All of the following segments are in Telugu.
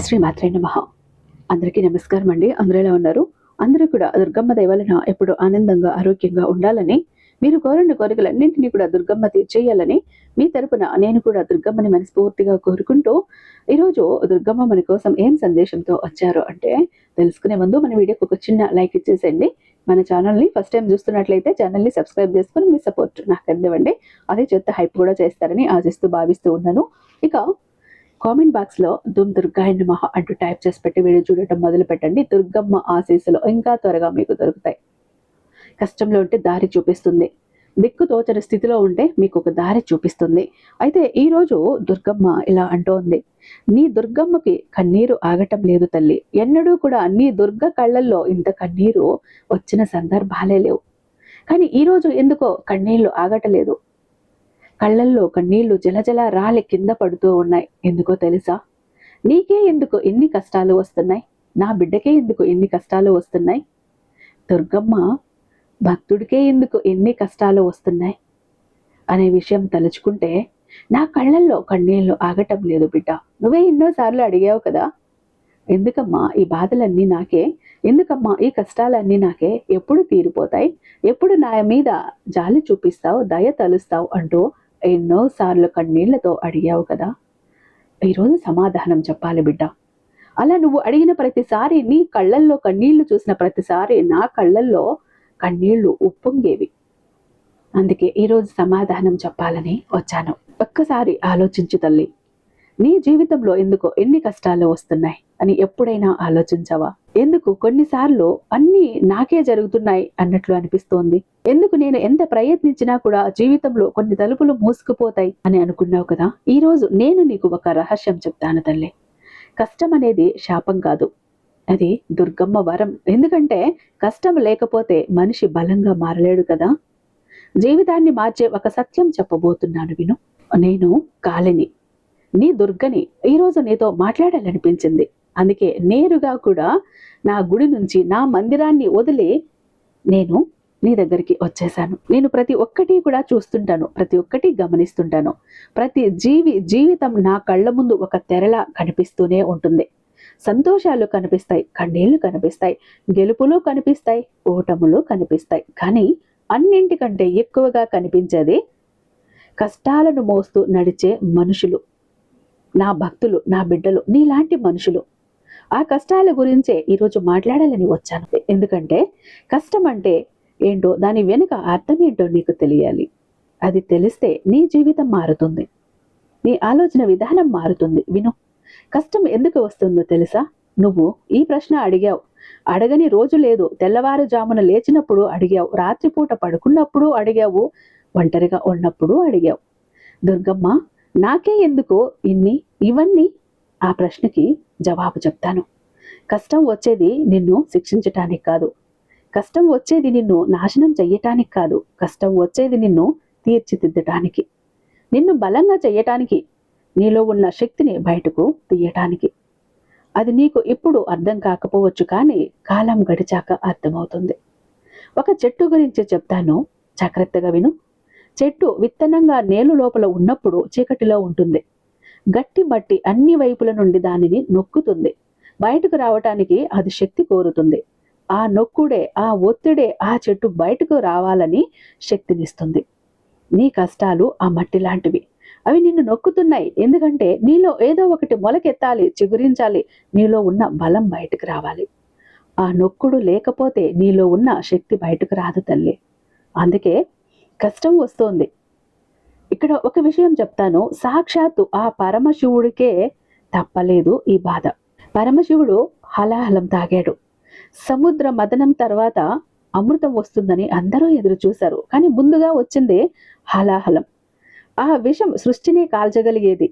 శ్రీమాత్రే నమః. అందరికీ నమస్కారం అండి. అందరూ ఎలా ఉన్నారు? అందరూ కూడా దుర్గమ్మ దయ వలన ఎప్పుడు ఆనందంగా ఆరోగ్యంగా ఉండాలని, మీరు కోరిన కోరికలన్నింటినీ కూడా దుర్గమ్మ తీర్చేయాలని మీ తరపున నేను కూడా దుర్గమ్మని మనస్ఫూర్తిగా కోరుకుంటూ, ఈరోజు దుర్గమ్మ మన కోసం ఏం సందేశంతో వచ్చారో అంటే తెలుసుకునే ముందు మన వీడియోకి ఒక చిన్న లైక్ ఇచ్చేసేయండి. మన ఛానల్ని ఫస్ట్ టైం చూస్తున్నట్లయితే ఛానల్ని సబ్స్క్రైబ్ చేసుకుని మీ సపోర్ట్ నాకు అందివ్వండి. అదే చెత్త హైప్ కూడా చేస్తారని ఆశిస్తూ భావిస్తూ ఉన్నాను. ఇక కామెంట్ బాక్స్ లో దుమ్ దుర్గాయ నమః అంటూ టైప్ చేసి పెట్టి వీడియో చూడటం మొదలు పెట్టండి. దుర్గమ్మ ఆశీస్సులు ఇంకా త్వరగా మీకు దొరుకుతాయి. కష్టంలో ఉంటే దారి చూపిస్తుంది, దిక్కు తోచని స్థితిలో ఉంటే మీకు ఒక దారి చూపిస్తుంది. అయితే ఈ రోజు దుర్గమ్మ ఇలా అంటోంది, నీ దుర్గమ్మకి కన్నీరు ఆగటం లేదు తల్లి. ఎన్నడూ కూడా నీ దుర్గ కళ్ళల్లో ఇంత కన్నీరు వచ్చిన సందర్భాలే లేవు. కానీ ఈ రోజు ఎందుకో కన్నీళ్లు ఆగటలేదు. కళ్ళల్లో కన్నీళ్లు జలజల రాలి కింద పడుతూ ఉన్నాయి. ఎందుకో తెలుసా? నీకే ఎందుకు ఎన్ని కష్టాలు వస్తున్నాయి? నా బిడ్డకే ఎందుకు ఎన్ని కష్టాలు వస్తున్నాయి? దుర్గమ్మ భక్తుడికే ఎందుకు ఎన్ని కష్టాలు వస్తున్నాయి అనే విషయం తలుచుకుంటే నా కళ్ళల్లో కన్నీళ్లు ఆగటం లేదు బిడ్డ. నువ్వే ఎన్నోసార్లు అడిగావు కదా, ఎందుకమ్మా ఈ బాధలన్నీ నాకే, ఎందుకమ్మా ఈ కష్టాలన్నీ నాకే, ఎప్పుడు తీరిపోతాయి, ఎప్పుడు నా మీద జాలి చూపిస్తావు, దయ తలుస్తావు అంటూ ఎన్నోసార్లు కన్నీళ్లతో అడిగావు కదా. ఈరోజు సమాధానం చెప్పాలి బిడ్డ. అలా నువ్వు అడిగిన ప్రతిసారి, నీ కళ్ళల్లో కన్నీళ్లు చూసిన ప్రతిసారి నా కళ్ళల్లో కన్నీళ్లు ఉప్పొంగేవి. అందుకే ఈరోజు సమాధానం చెప్పాలని వచ్చాను. ఒక్కసారి ఆలోచించు తల్లి, నీ జీవితంలో ఎందుకో ఎన్ని కష్టాలు వస్తున్నాయి అని ఎప్పుడైనా ఆలోచించావా? ఎందుకు కొన్నిసార్లు అన్నీ నాకే జరుగుతున్నాయి అన్నట్లు అనిపిస్తోంది? ఎందుకు నేను ఎంత ప్రయత్నించినా కూడా జీవితంలో కొన్ని తలుపులు మూసుకుపోతాయి అని అనుకున్నావు కదా. ఈ రోజు నేను నీకు ఒక రహస్యం చెప్తాను తల్లి. కష్టం అనేది శాపం కాదు, అది దుర్గమ్మ వరం. ఎందుకంటే కష్టం లేకపోతే మనిషి బలంగా మారలేడు కదా. జీవితాన్ని మార్చే ఒక సత్యం చెప్పబోతున్నాను విను. నేను కాళిని, నీ దుర్గని ఈరోజు నీతో మాట్లాడాలనిపించింది. అందుకే నేరుగా కూడా నా గుడి నుంచి, నా మందిరాన్ని వదిలి నేను నీ దగ్గరికి వచ్చేసాను. నేను ప్రతి ఒక్కటి కూడా చూస్తుంటాను, ప్రతి ఒక్కటి గమనిస్తుంటాను. ప్రతి జీవితం నా కళ్ళ ముందు ఒక తెరలా కనిపిస్తూనే ఉంటుంది. సంతోషాలు కనిపిస్తాయి, కన్నీళ్లు కనిపిస్తాయి, గెలుపులు కనిపిస్తాయి, ఓటములు కనిపిస్తాయి. కానీ అన్నింటికంటే ఎక్కువగా కనిపించేది కష్టాలను మోస్తూ నడిచే మనుషులు, నా భక్తులు, నా బిడ్డలు, నీలాంటి మనుషులు. ఆ కష్టాల గురించే ఈరోజు మాట్లాడాలని వచ్చాను. ఎందుకంటే కష్టం అంటే ఏంటో, దాని వెనుక అర్థం ఏంటో నీకు తెలియాలి. అది తెలిస్తే నీ జీవితం మారుతుంది, నీ ఆలోచన విధానం మారుతుంది. విను, కష్టం ఎందుకు వస్తుందో తెలుసా? నువ్వు ఈ ప్రశ్న అడిగావు. అడగని రోజు లేదు. తెల్లవారుజామున లేచినప్పుడు అడిగావు, రాత్రిపూట పడుకున్నప్పుడు అడిగావు, ఒంటరిగా ఉన్నప్పుడు అడిగావు. దుర్గమ్మ నాకే ఎందుకో ఇవన్నీ? ఆ ప్రశ్నకి జవాబు చెప్తాను. కష్టం వచ్చేది నిన్ను శిక్షించటానికి కాదు, కష్టం వచ్చేది నిన్ను నాశనం చెయ్యటానికి కాదు, కష్టం వచ్చేది నిన్ను తీర్చిదిద్దటానికి, నిన్ను బలంగా చెయ్యటానికి, నీలో ఉన్న శక్తిని బయటకు తీయటానికి. అది నీకు ఇప్పుడు అర్థం కాకపోవచ్చు, కానీ కాలం గడిచాక అర్థమవుతుంది. ఒక చెట్టు గురించి చెప్తాను, జాగ్రత్తగా విను. చెట్టు విత్తనంగా నేలు లోపల ఉన్నప్పుడు చీకటిలో ఉంటుంది. గట్టి మట్టి అన్ని వైపుల నుండి దానిని నొక్కుతుంది. బయటకు రావటానికి అది శక్తి కోరుతుంది. ఆ నొక్కుడే, ఆ ఒత్తిడే ఆ చెట్టు బయటకు రావాలని శక్తినిస్తుంది. నీ కష్టాలు ఆ మట్టి లాంటివి. అవి నిన్ను నొక్కుతున్నాయి. ఎందుకంటే నీలో ఏదో ఒకటి మొలకెత్తాలి, చిగురించాలి, నీలో ఉన్న బలం బయటకు రావాలి. ఆ నొక్కుడు లేకపోతే నీలో ఉన్న శక్తి బయటకు రాదు తల్లి. అందుకే కష్టం వస్తోంది. ఇక్కడ ఒక విషయం చెప్తాను. సాక్షాత్తు ఆ పరమశివుడికే తప్పలేదు ఈ బాధ. పరమశివుడు హలాహలం తాగాడు. సముద్ర మదనం తర్వాత అమృతం వస్తుందని అందరూ ఎదురు చూశారు. కానీ ముందుగా వచ్చింది హలాహలం. ఆ విషం సృష్టిని కాల్చగలిగేది.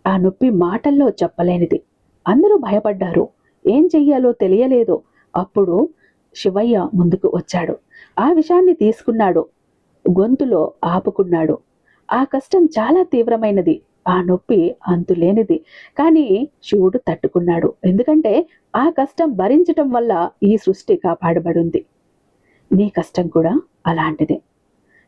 ఆ నొప్పి మాటల్లో చెప్పలేనిది. అందరూ భయపడ్డారు, ఏం చెయ్యాలో తెలియలేదు. అప్పుడు శివయ్య ముందుకు వచ్చాడు. ఆ విషాన్ని తీసుకున్నాడు, గొంతులో ఆపుకున్నాడు. ఆ కష్టం చాలా తీవ్రమైనది, ఆ నొప్పి అంతులేనిది. కానీ శివుడు తట్టుకున్నాడు. ఎందుకంటే ఆ కష్టం భరించటం వల్ల ఈ సృష్టి కాపాడబడింది. నీ కష్టం కూడా అలాంటిదే.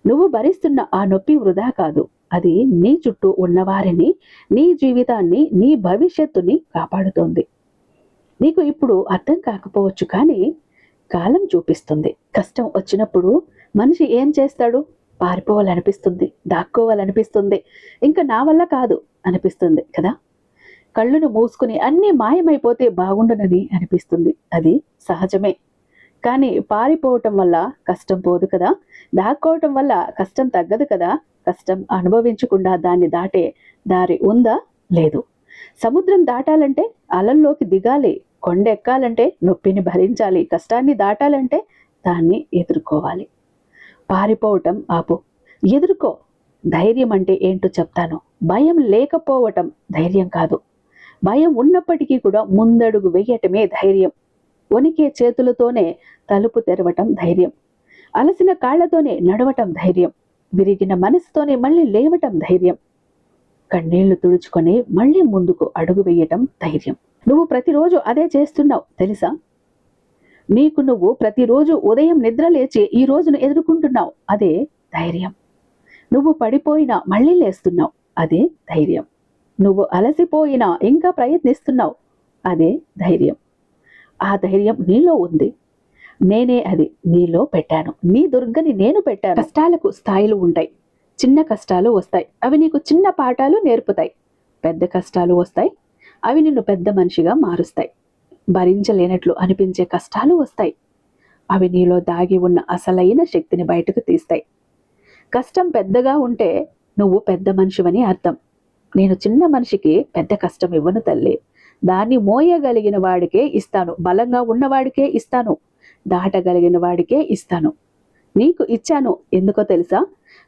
నువ్వు భరిస్తున్న ఆ నొప్పి వృధా కాదు, అది నీ చుట్టూ ఉన్నవారిని, నీ జీవితాన్ని, నీ భవిష్యత్తుని కాపాడుతోంది. నీకు ఇప్పుడు అర్థం కాకపోవచ్చు, కానీ కాలం చూపిస్తుంది. కష్టం వచ్చినప్పుడు మనిషి ఏం చేస్తాడు? పారిపోవాలనిపిస్తుంది, దాక్కోవాలనిపిస్తుంది, ఇంకా నా వల్ల కాదు అనిపిస్తుంది కదా. కళ్ళును మూసుకుని అన్నీ మాయమైపోతే బాగుండునని అనిపిస్తుంది. అది సహజమే. కానీ పారిపోవటం వల్ల కష్టం పోదు కదా, దాక్కోవటం వల్ల కష్టం తగ్గదు కదా. కష్టం అనుభవించకుండా దాన్ని దాటే దారి ఉందా? లేదు. సముద్రం దాటాలంటే అలల్లోకి దిగాలి, కొండ ఎక్కాలంటే నొప్పిని భరించాలి, కష్టాన్ని దాటాలంటే దాన్ని ఎదుర్కోవాలి. పారిపోవటం ఆపు, ఎదుర్కో. ధైర్యం అంటే ఏంటో చెప్తాను. భయం లేకపోవటం ధైర్యం కాదు. భయం ఉన్నప్పటికీ కూడా ముందడుగు వేయటమే ధైర్యం. వణికే చేతులతోనే తలుపు తెరవటం ధైర్యం. అలసిన కాళ్లతోనే నడవటం ధైర్యం. విరిగిన మనసుతోనే మళ్ళీ లేవటం ధైర్యం. కన్నీళ్లు తుడుచుకొని మళ్ళీ ముందుకు అడుగు వేయటం ధైర్యం. నువ్వు ప్రతిరోజు అదే చేస్తున్నావు తెలుసా? నీకు నువ్వు ప్రతిరోజు ఉదయం నిద్ర లేచి ఈ రోజును ఎదుర్కొంటున్నావు. అదే ధైర్యం. నువ్వు పడిపోయినా మళ్ళీ లేస్తున్నావు. అదే ధైర్యం. నువ్వు అలసిపోయినా ఇంకా ప్రయత్నిస్తున్నావు. అదే ధైర్యం. ఆ ధైర్యం నీలో ఉంది. నేనే అది నీలో పెట్టాను. నీ దుర్గని నేను పెట్టాను. కష్టాలకు స్థాయిలు ఉంటాయి. చిన్న కష్టాలు వస్తాయి, అవి నీకు చిన్న పాఠాలు నేర్పుతాయి. పెద్ద కష్టాలు వస్తాయి, అవి నిన్ను పెద్ద మనిషిగా మారుస్తాయి. భరించలేనట్లు అనిపించే కష్టాలు వస్తాయి, అవి నీలో దాగి ఉన్న అసలైన శక్తిని బయటకు తీస్తాయి. కష్టం పెద్దగా ఉంటే నువ్వు పెద్ద మనిషివని అర్థం. నేను చిన్న మనిషికి పెద్ద కష్టం ఇవ్వను తల్లి. దాన్ని మోయగలిగిన వాడికే ఇస్తాను, బలంగా ఉన్నవాడికే ఇస్తాను, దాటగలిగిన వాడికే ఇస్తాను. నీకు ఇచ్చాను ఎందుకో తెలుసా?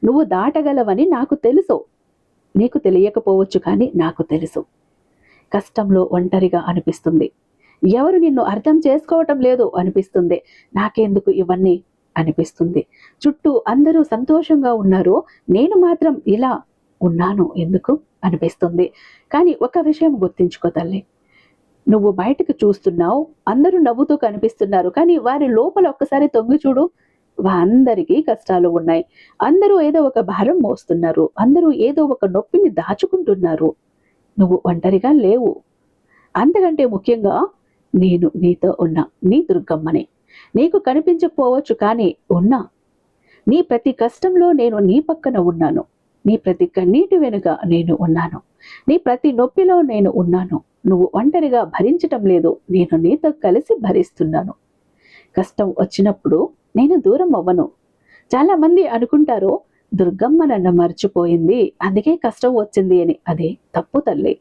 నువ్వు దాటగలవని నాకు తెలుసు. నీకు తెలియకపోవచ్చు, కానీ నాకు తెలుసు. కష్టంలో ఒంటరిగా అనిపిస్తుంది. ఎవరు నిన్ను అర్థం చేసుకోవటం లేదు అనిపిస్తుంది. నాకెందుకు ఇవన్నీ అనిపిస్తుంది. చుట్టూ అందరూ సంతోషంగా ఉన్నారు, నేను మాత్రం ఇలా ఉన్నాను ఎందుకు అనిపిస్తుంది. కానీ ఒక విషయం గుర్తించుకో తల్లి, నువ్వు బయటకు చూస్తున్నావు, అందరూ నవ్వుతూ కనిపిస్తున్నారు, కానీ వారి లోపల ఒక్కసారి తొంగి చూడు. అందరికీ కష్టాలు ఉన్నాయి. అందరూ ఏదో ఒక భారం మోస్తున్నారు. అందరూ ఏదో ఒక నొప్పిని దాచుకుంటున్నారు. నువ్వు ఒంటరిగా లేవు. అంతకంటే ముఖ్యంగా నేను నీతో ఉన్నా, నీ దుర్గమ్మని. నీకు కనిపించకపోవచ్చు, కానీ ఉన్నా. నీ ప్రతి కష్టంలో నేను నీ పక్కన ఉన్నాను. నీ ప్రతి కన్నీటి వెనుక నేను ఉన్నాను. నీ ప్రతి నొప్పిలో నేను ఉన్నాను. నువ్వు ఒంటరిగా భరించటం లేదు, నేను నీతో కలిసి భరిస్తున్నాను. కష్టం వచ్చినప్పుడు నేను దూరం అవ్వను. చాలా మంది అనుకుంటారు, దుర్గమ్మ నన్ను మర్చిపోయింది, అందుకే కష్టం వచ్చింది అని. అదే తప్పు తల్లి.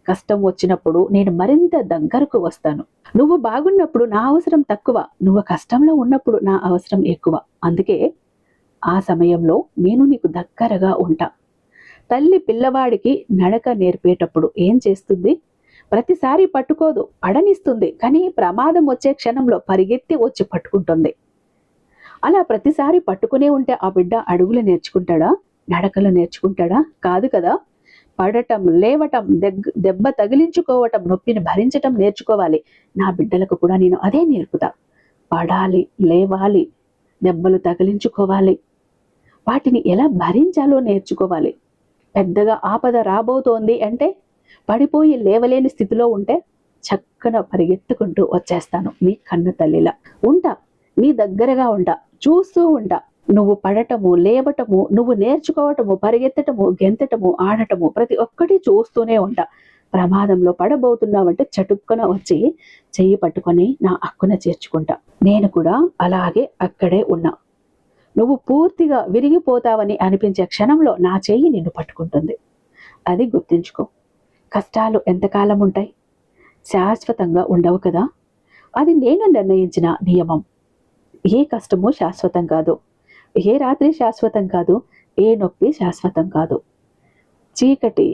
కష్టం వచ్చినప్పుడు నేను మరింత దగ్గరకు వస్తాను. నువ్వు బాగున్నప్పుడు నా అవసరం తక్కువ, నువ్వు కష్టంలో ఉన్నప్పుడు నా అవసరం ఎక్కువ. అందుకే ఆ సమయంలో నేను నీకు దగ్గరగా ఉంటా. తల్లి పిల్లవాడికి నడక నేర్పేటప్పుడు ఏం చేస్తుంది? ప్రతిసారి పట్టుకోదు, పడనిస్తుంది. కానీ ప్రమాదం వచ్చే క్షణంలో పరిగెత్తి వచ్చి పట్టుకుంటుంది. అలా ప్రతిసారి పట్టుకునే ఉంటే ఆ బిడ్డ అడుగులు నేర్చుకుంటాడా? నడకలు నేర్చుకుంటాడా? కాదు కదా. పడటం, లేవటం, దెబ్బ తగిలించుకోవటం, నొప్పిని భరించటం నేర్చుకోవాలి. నా బిడ్డలకు కూడా నేను అదే నేర్పుతా. పడాలి, లేవాలి, దెబ్బలు తగిలించుకోవాలి, వాటిని ఎలా భరించాలో నేర్చుకోవాలి. పెద్దగా ఆపద రాబోతోంది అంటే, పడిపోయి లేవలేని స్థితిలో ఉంటే చక్కన పరిగెత్తుకుంటూ వచ్చేస్తాను. నీ కన్న తల్లిలా ఉంటా, నీ దగ్గరగా ఉంటా, చూస్తూ ఉంటా. నువ్వు పడటము, లేవటము, నువ్వు నేర్చుకోవటము, పరిగెత్తటము, గెంతటము, ఆడటము, ప్రతి ఒక్కటి చూస్తూనే ఉంటా. ప్రమాదంలో పడబోతున్నావంటే చటుక్కున వచ్చి చెయ్యి పట్టుకొని నా అక్కున చేర్చుకుంటా. నేను కూడా అలాగే అక్కడే ఉన్నా. నువ్వు పూర్తిగా విరిగిపోతావని అనిపించే క్షణంలో నా చెయ్యి నిన్ను పట్టుకుంటుంది. అది గుర్తుంచుకో. కష్టాలు ఎంతకాలం ఉంటాయి? శాశ్వతంగా ఉండవు కదా. అది నేను నిర్ణయించిన నియమం. ఏ కష్టము శాశ్వతం కాదు, ఏ రాత్రి శాశ్వతం కాదు, ఏ నొప్పి శాశ్వతం కాదు. చీకటి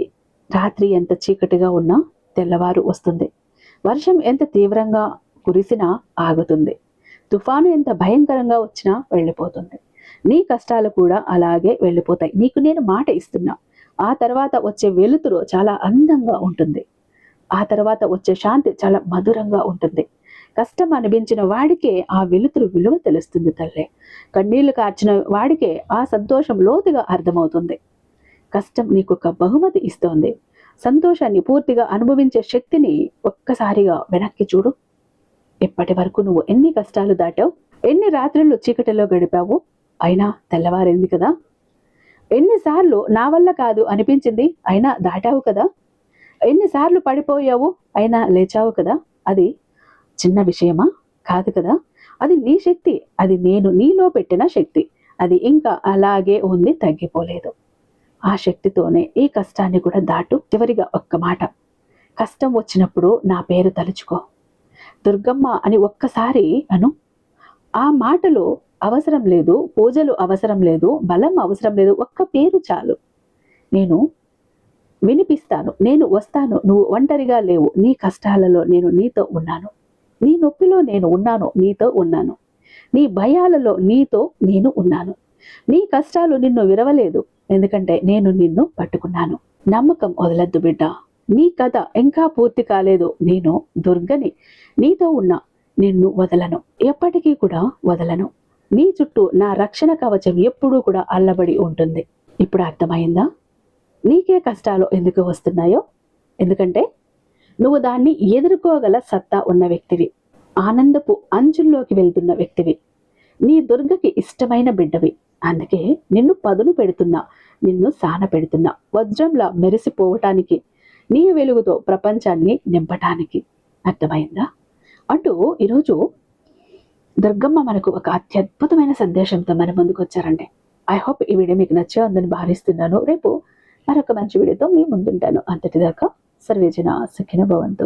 రాత్రి ఎంత చీకటిగా ఉన్నా తెల్లవారు వస్తుంది. వర్షం ఎంత తీవ్రంగా కురిసినా ఆగుతుంది. తుఫాను ఎంత భయంకరంగా వచ్చినా వెళ్ళిపోతుంది. నీ కష్టాలు కూడా అలాగే వెళ్ళిపోతాయి. నీకు నేను మాట ఇస్తున్నా. ఆ తర్వాత వచ్చే వెలుతురు చాలా అందంగా ఉంటుంది. ఆ తర్వాత వచ్చే శాంతి చాలా మధురంగా ఉంటుంది. కష్టం అనిపించిన వాడికే ఆ వెలుతురు విలువ తెలుస్తుంది తల్లే. కన్నీళ్లు కార్చిన వాడికే ఆ సంతోషం లోతుగా అర్థమవుతుంది. కష్టం నీకు ఒక బహుమతి ఇస్తోంది. సంతోషాన్ని పూర్తిగా అనుభవించే శక్తిని ఒక్కసారిగా వెనక్కి చూడు. ఇప్పటి వరకు నువ్వు ఎన్ని కష్టాలు దాటావు, ఎన్ని రాత్రులు చీకటిలో గడిపావు, అయినా తెల్లవారింది కదా. ఎన్నిసార్లు నా వల్ల కాదు అనిపించింది, అయినా దాటావు కదా. ఎన్నిసార్లు పడిపోయావు, అయినా లేచావు కదా. అది చిన్న విషయమా? కాదు కదా. అది నీ శక్తి, అది నేను నీలో పెట్టిన శక్తి. అది ఇంకా అలాగే ఉంది, తగ్గిపోలేదు. ఆ శక్తితోనే ఈ కష్టాన్ని కూడా దాటు. చివరిగా ఒక్క మాట, కష్టం వచ్చినప్పుడు నా పేరు తలుచుకో, దుర్గమ్మ అని ఒక్కసారి అను. ఆ మాటలు అవసరం లేదు, పూజలు అవసరం లేదు, బలం అవసరం లేదు, ఒక్క పేరు చాలు. నేను వినిపిస్తాను, నేను వస్తాను, నువ్వు ఒంటరిగా లేవు, నీ కష్టాలలో నేను నీతో ఉన్నాను, నీ నొప్పిలో నేను ఉన్నాను, నీతో ఉన్నాను, నీ భయాలలో నీతో నేను ఉన్నాను. నీ కష్టాలు నిన్ను విరవలేదు, ఎందుకంటే నేను నిన్ను పట్టుకున్నాను. నమ్మకం వదలద్దు బిడ్డ, నీ కథ ఇంకా పూర్తి కాలేదు. నేను దుర్గని, నీతో ఉన్నా, నిన్ను వదలను, ఎప్పటికీ కూడా వదలను. నీ చుట్టూ నా రక్షణ కవచం ఎప్పుడూ కూడా అల్లబడి ఉంటుంది. ఇప్పుడు అర్థమైందా నీకే కష్టాలు ఎందుకు వస్తున్నాయో? ఎందుకంటే నువ్వు దాన్ని ఎదుర్కోగల సత్తా ఉన్న వ్యక్తివి, ఆనందపు అంచుల్లోకి వెళ్తున్న వ్యక్తివి, నీ దుర్గకి ఇష్టమైన బిడ్డవి. అందుకే నిన్ను పదును పెడుతున్నా, నిన్ను సాన పెడుతున్నా, వజ్రంలా మెరిసిపోవటానికి, నీ వెలుగుతో ప్రపంచాన్ని నింపటానికి. అర్థమైందా? అంటూ ఈరోజు దుర్గమ్మ మనకు ఒక అత్యద్భుతమైన సందేశంతో మన ముందుకు వచ్చారండి. ఐ హోప్ ఈ వీడియో మీకు నచ్చే ఉందని భావిస్తున్నాను. రేపు మరొక మంచి వీడియోతో మీ ముందుంటాను. అంతటిదాకా సర్వేజన సుఖినో భవంతు.